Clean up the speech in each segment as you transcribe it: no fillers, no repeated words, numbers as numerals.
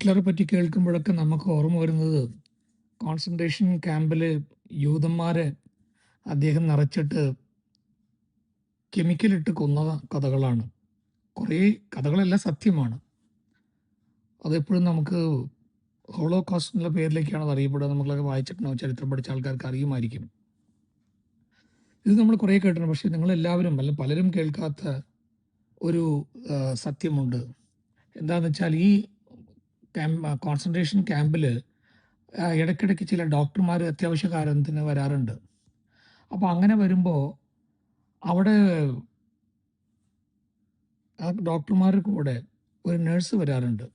ഹിറ്റ്ലറെ പറ്റി കേൾക്കുമ്പോഴൊക്കെ നമുക്ക് ഓർമ്മ വരുന്നത് കോൺസെൻട്രേഷൻ ക്യാമ്പിൽ യൂതന്മാരെ അദ്ദേഹം നിറച്ചിട്ട് കെമിക്കലിട്ട് കൊന്ന കഥകളാണ്. കുറേ കഥകളെല്ലാം സത്യമാണ്. അതെപ്പോഴും നമുക്ക് ഹോളോകോസ്റ്റ് എന്നുള്ള പേരിലേക്കാണ് അത് അറിയപ്പെടുക. നമ്മളൊക്കെ വായിച്ചിട്ടുണ്ടാവും, ചരിത്രം പഠിച്ച ആൾക്കാർക്ക് അറിയുമായിരിക്കും. ഇത് നമ്മൾ കുറേ കേട്ടിട്ടുണ്ട്, പക്ഷേ നിങ്ങളെല്ലാവരും അല്ല പലരും കേൾക്കാത്ത ഒരു സത്യമുണ്ട്. എന്താണെന്ന് വെച്ചാൽ ഈ കോൺസെൻട്രേഷൻ ക്യാമ്പിൽ ഇടയ്ക്കിടയ്ക്ക് ചില ഡോക്ടർമാർ അത്യാവശ്യ കാര്യത്തിന് വരാറുണ്ട്. അപ്പോൾ അങ്ങനെ വരുമ്പോൾ അവിടെ ആ ഡോക്ടർമാരുടെ കൂടെ ഒരു നേഴ്സ് വരാറുണ്ട്.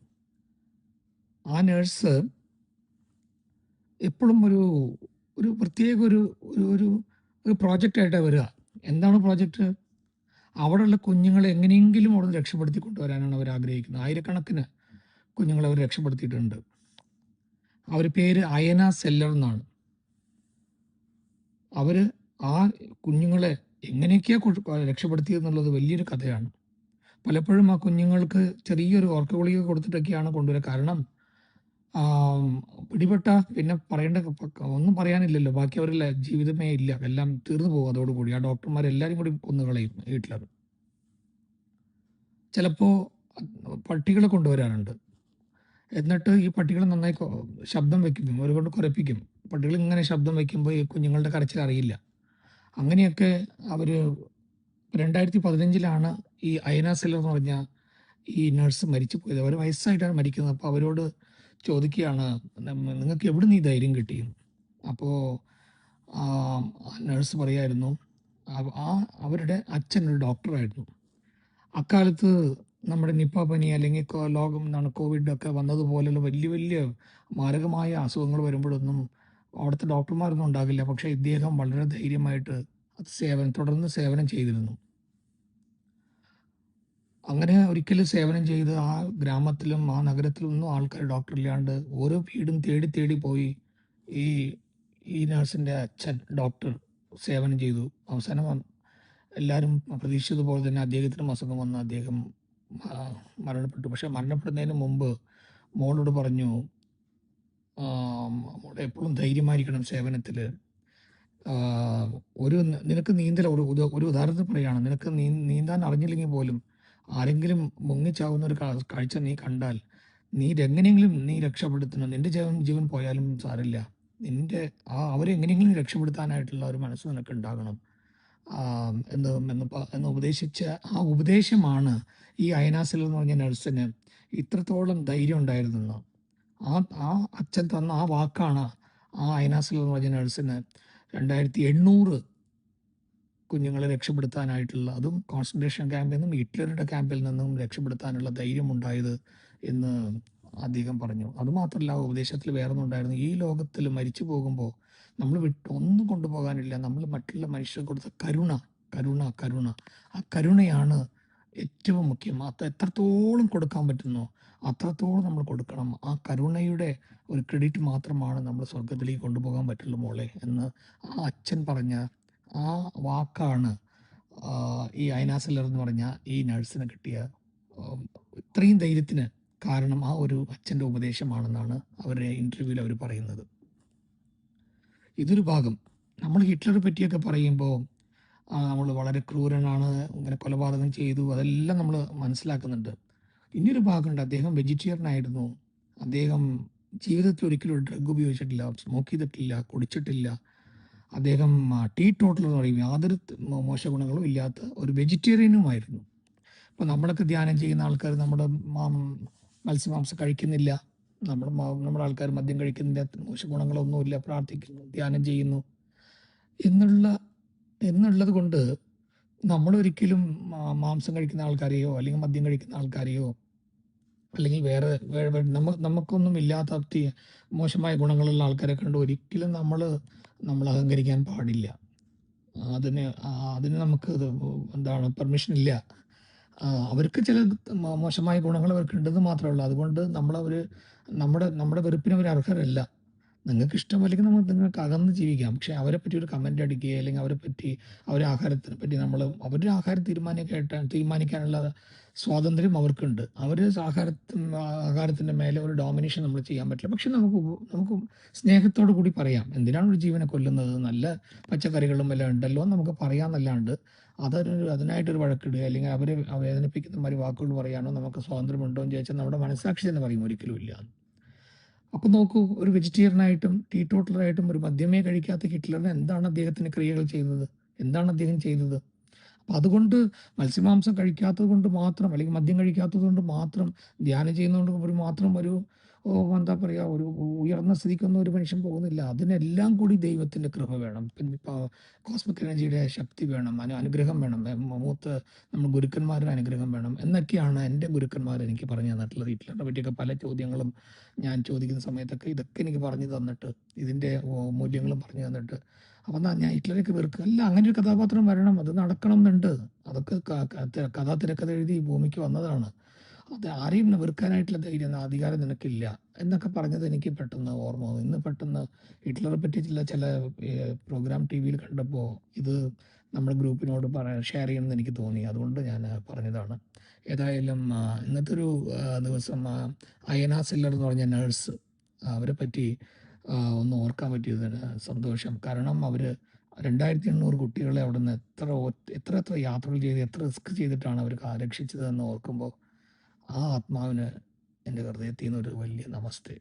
ആ നേഴ്സ് എപ്പോഴും ഒരു ഒരു പ്രത്യേക ഒരു ഒരു ഒരു ഒരു പ്രോജക്റ്റായിട്ടാണ് വരിക. എന്താണ് പ്രോജക്റ്റ്? അവിടെയുള്ള കുഞ്ഞുങ്ങളെ എങ്ങനെയെങ്കിലും അവിടെ നിന്ന് രക്ഷപ്പെടുത്തി കൊണ്ടുവരാനാണ് അവർ ആഗ്രഹിക്കുന്നത്. ആയിരക്കണക്കിന് കുഞ്ഞുങ്ങളെ അവർ രക്ഷപ്പെടുത്തിയിട്ടുണ്ട്. അവർ പേര് അയന സെല്ലർ എന്നാണ്. അവർ ആ കുഞ്ഞുങ്ങളെ എങ്ങനെയൊക്കെയാണ് രക്ഷപ്പെടുത്തിയെന്നുള്ളത് വലിയൊരു കഥയാണ്. പലപ്പോഴും ആ കുഞ്ഞുങ്ങൾക്ക് ചെറിയൊരു ഓർക്ക ഗുളിക കൊടുത്തിട്ടൊക്കെയാണ് കൊണ്ടുവരിക. കാരണം പിടിപെട്ട പിന്നെ പറയേണ്ട ഒന്നും പറയാനില്ലല്ലോ. ബാക്കി അവരുടെ ജീവിതമേ ഇല്ല, എല്ലാം തീർന്നു പോകും അതോടുകൂടി. ആ ഡോക്ടർമാരെല്ലാവരും കൂടി കൊന്നുകളയും ഹിറ്റ്ലർ. ചിലപ്പോൾ പട്ടികളെ കൊണ്ടുവരാറുണ്ട്. എന്നിട്ട് ഈ പട്ടികൾ നന്നായി ശബ്ദം വയ്ക്കും, ഒരുകൊണ്ട് കുരപ്പിക്കും. പട്ടികൾ ഇങ്ങനെ ശബ്ദം വയ്ക്കുമ്പോൾ ഈ കുഞ്ഞുങ്ങളുടെ കരച്ചിൽ അറിയില്ല. അങ്ങനെയൊക്കെ അവർ 2015 ഈ അയന സെല്ലർ എന്ന് പറഞ്ഞ ഈ നഴ്സ് മരിച്ചു പോയത്. അവർ വയസ്സായിട്ടാണ് മരിക്കുന്നത്. അപ്പോൾ അവരോട് ചോദിക്കുകയാണ്, നിങ്ങൾക്ക് എവിടെ നിന്ന് ഈ ധൈര്യം കിട്ടി? അപ്പോൾ നഴ്സ് പറയായിരുന്നു, അവരുടെ അച്ഛൻ ഒരു ഡോക്ടറായിരുന്നു. അക്കാലത്ത് നമ്മുടെ നിപ്പ പനി അല്ലെങ്കിൽ ലോകം എന്താണ് കോവിഡ് ഒക്കെ വന്നതുപോലെയുള്ള വലിയ വലിയ മാരകമായ അസുഖങ്ങൾ വരുമ്പോഴൊന്നും അവിടുത്തെ ഡോക്ടർമാരൊന്നും ഉണ്ടാകില്ല. പക്ഷേ ഇദ്ദേഹം വളരെ ധൈര്യമായിട്ട് തുടർന്ന് സേവനം ചെയ്തിരുന്നു. അങ്ങനെ ഒരിക്കൽ സേവനം ചെയ്ത് ആ ഗ്രാമത്തിലും ആ നഗരത്തിലും ഒന്നും ആൾക്കാർ ഡോക്ടറില്ലാണ്ട് ഓരോ വീടും തേടി തേടി പോയി ഈ ഈ നഴ്സിൻ്റെ അച്ഛൻ ഡോക്ടർ സേവനം ചെയ്തു. അവസാനം എല്ലാവരും പ്രതീക്ഷിച്ചതുപോലെ തന്നെ അദ്ദേഹത്തിനും അസുഖം വന്ന് അദ്ദേഹം മരണപ്പെട്ടു. പക്ഷെ മരണപ്പെടുന്നതിന് മുമ്പ് മോളോട് പറഞ്ഞു, മോളെ എപ്പോഴും ധൈര്യമായിരിക്കണം സേവനത്തിൽ. നിനക്ക് നീന്തൽ ഒരു ഉദാഹരണത്തിന് പറയുകയാണ്, നിനക്ക് നീന്താൻ അറിഞ്ഞില്ലെങ്കിൽ പോലും ആരെങ്കിലും മുങ്ങിച്ചാവുന്ന ഒരു കാഴ്ച നീ കണ്ടാൽ എങ്ങനെയെങ്കിലും നീ രക്ഷപ്പെടുത്തണം. നിന്റെ ജീവൻ പോയാലും സാരില്ല, അവരെങ്ങനെയെങ്കിലും രക്ഷപ്പെടുത്താനായിട്ടുള്ള ഒരു മനസ്സ് നിനക്ക് ഉണ്ടാകണം എന്ന് ഉപദേശിച്ച ആ ഉപദേശമാണ് ഈ അയനാസിൽ എന്ന് പറഞ്ഞ നഴ്സിന് ഇത്രത്തോളം ധൈര്യം ഉണ്ടായിരുന്നെന്ന്. ആ അച്ഛൻ തന്ന ആ വാക്കാണ് ആ അയനാസിൽ എന്ന് പറഞ്ഞ നഴ്സിന് 2800 കുഞ്ഞുങ്ങളെ രക്ഷപ്പെടുത്താനായിട്ടുള്ള, അതും കോൺസെൻട്രേഷൻ ക്യാമ്പിൽ നിന്നും ഹിറ്റ്ലറുടെ ക്യാമ്പിൽ നിന്നും രക്ഷപ്പെടുത്താനുള്ള ധൈര്യമുണ്ടായത് എന്ന് അദ്ദേഹം പറഞ്ഞു. അതുമാത്രമല്ല, ഉപദേശത്തിൽ വേറൊന്നും ഉണ്ടായിരുന്നു. ഈ ലോകത്തിൽ മരിച്ചു പോകുമ്പോൾ നമ്മൾ ഒന്നും കൊണ്ടുപോകാനില്ല. നമ്മൾ മറ്റുള്ള മനുഷ്യർ കൊടുത്ത കരുണ കരുണ കരുണ ആ കരുണയാണ് ഏറ്റവും മുഖ്യം. എത്രത്തോളം കൊടുക്കാൻ പറ്റുന്നോ അത്രത്തോളം നമ്മൾ കൊടുക്കണം. ആ കരുണയുടെ ഒരു ക്രെഡിറ്റ് മാത്രമാണ് നമ്മൾ സ്വർഗത്തിലേക്ക് കൊണ്ടുപോകാൻ പറ്റുള്ളൂ മോളെ എന്ന് ആ അച്ഛൻ പറഞ്ഞ ആ വാക്കാണ് ഈ അയന സെല്ലർ എന്ന് പറഞ്ഞ ഈ നഴ്സിന് കിട്ടിയ ഇത്രയും ധൈര്യത്തിന് കാരണം ആ ഒരു അച്ഛൻ്റെ ഉപദേശമാണെന്നാണ് അവരുടെ ഇൻ്റർവ്യൂവിൽ അവർ പറയുന്നത്. ഇതൊരു ഭാഗം. നമ്മൾ ഹിറ്റ്ലറെ പറ്റിയൊക്കെ പറയുമ്പോൾ നമ്മൾ വളരെ ക്രൂരനാണ്, ഇങ്ങനെ കൊലപാതകം ചെയ്തു, അതെല്ലാം നമ്മൾ മനസ്സിലാക്കുന്നുണ്ട്. ഇനിയൊരു ഭാഗമുണ്ട്, അദ്ദേഹം വെജിറ്റേറിയൻ ആയിരുന്നു. അദ്ദേഹം ജീവിതത്തിൽ ഒരിക്കലും ഒരു ഡ്രഗ് ഉപയോഗിച്ചിട്ടില്ല, സ്മോക്ക് ചെയ്തിട്ടില്ല, കുടിച്ചിട്ടില്ല. അദ്ദേഹം ടീ ടോട്ടൽ എന്ന് പറയും, യാതൊരു മോശ ഗുണങ്ങളും ഇല്ലാത്ത ഒരു വെജിറ്റേറിയനുമായിരുന്നു. ഇപ്പോൾ നമ്മളൊക്കെ ധ്യാനം ചെയ്യുന്ന ആൾക്കാർ നമ്മുടെ മത്സ്യമാംസം കഴിക്കുന്നില്ല, നമ്മുടെ ആൾക്കാർ മദ്യം കഴിക്കുന്നില്ല, മോശ ഗുണങ്ങളൊന്നുമില്ല, പ്രാർത്ഥിക്കുന്നു, ധ്യാനം ചെയ്യുന്നു എന്നുള്ളത് കൊണ്ട് നമ്മളൊരിക്കലും മാംസം കഴിക്കുന്ന ആൾക്കാരെയോ അല്ലെങ്കിൽ മദ്യം കഴിക്കുന്ന ആൾക്കാരെയോ അല്ലെങ്കിൽ വേറെ നമുക്കൊന്നും ഇല്ലാത്ത മോശമായ ഗുണങ്ങളുള്ള ആൾക്കാരെ കണ്ട് ഒരിക്കലും നമ്മൾ അഹങ്കരിക്കാൻ പാടില്ല. അതിന് നമുക്ക് എന്താണ് പെർമിഷൻ ഇല്ല. അവർക്ക് ചില മോശമായ ഗുണങ്ങൾ അവർക്ക് ഉണ്ടെന്ന് മാത്രമേ ഉള്ളൂ. അതുകൊണ്ട് നമ്മുടെ വെറുപ്പിന് അവർ അർഹരല്ല. നിങ്ങൾക്ക് ഇഷ്ടമല്ലെങ്കിൽ നിങ്ങൾക്ക് അകന്ന് ജീവിക്കാം. പക്ഷെ അവരെ പറ്റി ഒരു കമന്റ് അടിക്കുകയോ അല്ലെങ്കിൽ അവരെ പറ്റി അവരുടെ ആഹാരത്തിനെ പറ്റി അവരുടെ ആഹാരം തീരുമാനിക്കാനുള്ള സ്വാതന്ത്ര്യം അവർക്കുണ്ട്. ആഹാരത്തിന്റെ മേലെ ഒരു ഡോമിനേഷൻ നമ്മൾ ചെയ്യാൻ പറ്റില്ല. പക്ഷെ നമുക്ക് സ്നേഹത്തോടു കൂടി പറയാം, എന്തിനാണ് ഒരു ജീവനെ കൊല്ലുന്നത്, നല്ല പച്ചക്കറികളും എല്ലാം ഉണ്ടല്ലോ എന്ന് നമുക്ക് പറയാമെന്നല്ലാണ്ട് അതിനായിട്ടൊരു വഴക്കിടുക അല്ലെങ്കിൽ അവരെ വേദനിപ്പിക്കുന്ന മാതിരി വാക്കുകൾ പറയാനോ നമുക്ക് സ്വാതന്ത്ര്യമുണ്ടോ എന്ന് ചോദിച്ചാൽ നമ്മുടെ മനസ്സാക്ഷി തന്നെ പറയും ഒരിക്കലും ഇല്ല. അപ്പം നോക്കൂ, ഒരു വെജിറ്റേറിയനായിട്ടും ടീടോട്ടലറായിട്ടും ഒരു മദ്യമേ കഴിക്കാത്ത ഹിറ്റ്ലറിന് എന്താണ് അദ്ദേഹത്തിന് ക്രിയകൾ ചെയ്യുന്നത്, എന്താണ് അദ്ദേഹം ചെയ്തത്? അപ്പം അതുകൊണ്ട് മത്സ്യമാംസം കഴിക്കാത്തത് കൊണ്ട് മാത്രം അല്ലെങ്കിൽ മദ്യം കഴിക്കാത്തത് കൊണ്ട് മാത്രം ധ്യാനം ചെയ്യുന്നതുകൊണ്ട് മാത്രം എന്താ പറയുക, ഒരു ഉയർന്ന സ്ഥിതിക്കൊന്നും ഒരു മനുഷ്യൻ പോകുന്നില്ല. അതിനെല്ലാം കൂടി ദൈവത്തിൻ്റെ കൃപ വേണം. പിന്നെ ഇപ്പോൾ കോസ്മിക് എനർജിയുടെ ശക്തി വേണം, അനുഗ്രഹം വേണം, നമ്മൾ ഗുരുക്കന്മാരുടെ അനുഗ്രഹം വേണം എന്നൊക്കെയാണ് എൻ്റെ ഗുരുക്കന്മാർ എനിക്ക് പറഞ്ഞു തന്നിട്ടുള്ളത്. ഹിറ്റ്ലറിനെ പറ്റിയൊക്കെ പല ചോദ്യങ്ങളും ഞാൻ ചോദിക്കുന്ന സമയത്തൊക്കെ ഇതൊക്കെ എനിക്ക് പറഞ്ഞു തന്നിട്ട് ഇതിൻ്റെ മൂല്യങ്ങളും പറഞ്ഞു തന്നിട്ട് അപ്പം ഞാൻ ഹിറ്റ്ലറൊക്കെ വെറുക്കുക അല്ല, അങ്ങനെ ഒരു കഥാപാത്രം വരണം, അത് നടക്കണം എന്നുണ്ട്. അതൊക്കെ കഥാ തിരക്കഥ എഴുതി ഭൂമിക്ക് വന്നതാണ്. അത് ആരെയും വെറുക്കാനായിട്ടുള്ള ധൈര്യം അധികാരം നിനക്കില്ല എന്നൊക്കെ പറഞ്ഞത് എനിക്ക് പെട്ടെന്ന് ഓർമ്മ വന്നു. ഇന്ന് പെട്ടെന്ന് ഹിറ്റ്ലറെ പറ്റി ചില പ്രോഗ്രാം ടി വിയിൽ കണ്ടപ്പോൾ ഇത് നമ്മുടെ ഗ്രൂപ്പിനോട് ഷെയർ ചെയ്യണമെന്ന് എനിക്ക് തോന്നി. അതുകൊണ്ട് ഞാൻ പറഞ്ഞതാണ്. ഏതായാലും ഇന്നത്തെ ഒരു ദിവസം അയന സില്ലർ എന്ന് പറഞ്ഞ നേഴ്സ്, അവരെ പറ്റി ഒന്ന് ഓർക്കാൻ പറ്റിയതിന് സന്തോഷം. കാരണം അവർ 2800 കുട്ടികളെ അവിടെ നിന്ന് എത്ര യാത്രകൾ ചെയ്ത് എത്ര റിസ്ക് ചെയ്തിട്ടാണ് അവർ രക്ഷിച്ചതെന്ന് ഓർക്കുമ്പോൾ ആ ആത്മാവിന് എൻ്റെ ഹൃദയത്തിൽ നിന്ന് ഒരു വലിയ നമസ്തേ.